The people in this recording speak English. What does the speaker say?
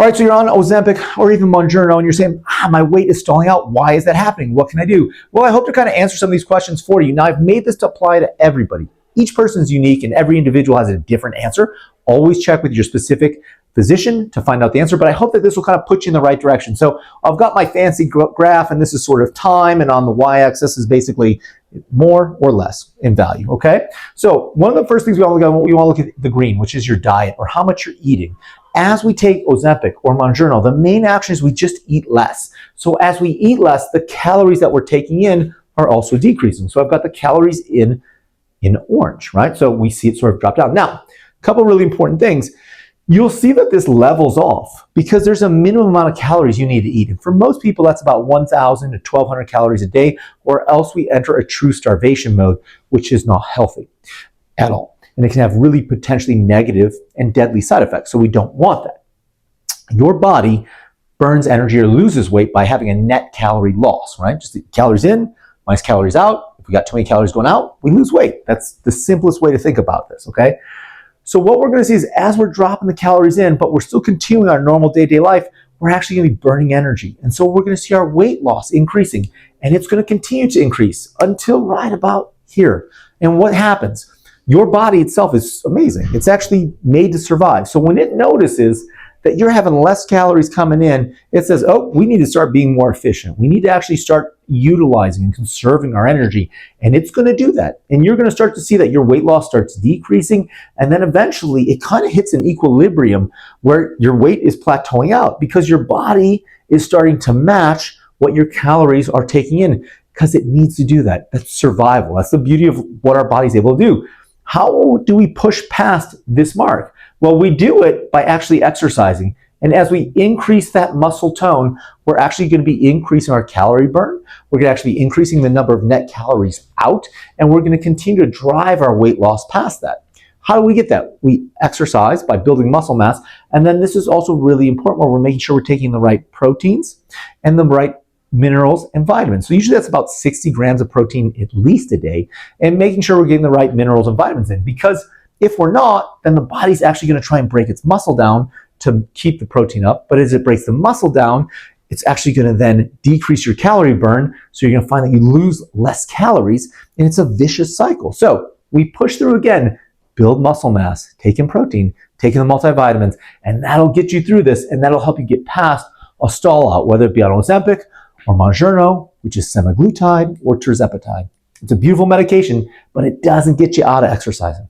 All right, so you're on Ozempic or even Mounjaro and you're saying, my weight is stalling out. Why is that happening? What can I do? Well, I hope to kind of answer some of these questions for you. Now, I've made this to apply to everybody. Each person is unique and every individual has a different answer. Always check with your specific physician to find out the answer, but I hope that this will kind of put you in the right direction. So I've got my fancy graph, and this is sort of time, and on the y-axis is basically more or less in value, okay? So one of the first things we want to look at the green, which is your diet or how much you're eating. As we take Ozempic or Mounjaro, the main action is we just eat less. So as we eat less, the calories that we're taking in are also decreasing. So I've got the calories in orange, right? So we see it sort of drop down. Now, a couple really important things. You'll see that this levels off because there's a minimum amount of calories you need to eat. And for most people, that's about 1,000 to 1,200 calories a day, or else we enter a true starvation mode, which is not healthy at all. And it can have really potentially negative and deadly side effects. So we don't want that. Your body burns energy or loses weight by having a net calorie loss, right? Just the calories in minus calories out. If we got too many calories going out, we lose weight. That's the simplest way to think about this, okay? So what we're going to see is as we're dropping the calories in, but we're still continuing our normal day-to-day life, we're actually going to be burning energy. And so we're going to see our weight loss increasing, and it's going to continue to increase until right about here. And what happens? Your body itself is amazing. It's actually made to survive. So when it notices that you're having less calories coming in, it says, oh, we need to start being more efficient. We need to actually start utilizing and conserving our energy. And it's going to do that. And you're going to start to see that your weight loss starts decreasing. And then eventually it kind of hits an equilibrium where your weight is plateauing out because your body is starting to match what your calories are taking in because it needs to do that. That's survival. That's the beauty of what our body's able to do. How do we push past this mark? Well, we do it by actually exercising. And as we increase that muscle tone, we're actually going to be increasing our calorie burn. We're going to actually be increasing the number of net calories out, and we're going to continue to drive our weight loss past that. How do we get that? We exercise by building muscle mass. And then this is also really important where we're making sure we're taking the right proteins and the right minerals and vitamins. So usually that's about 60 grams of protein at least a day, and making sure we're getting the right minerals and vitamins in. Because if we're not, then the body's actually going to try and break its muscle down to keep the protein up. But as it breaks the muscle down, it's actually going to then decrease your calorie burn. So you're going to find that you lose less calories, and it's a vicious cycle. So we push through again, build muscle mass, take in protein, take in the multivitamins, and that'll get you through this, and that'll help you get past a stall out, whether it be on Ozempic or Mounjaro, which is semaglutide, or tirzepatide. It's a beautiful medication, but it doesn't get you out of exercising.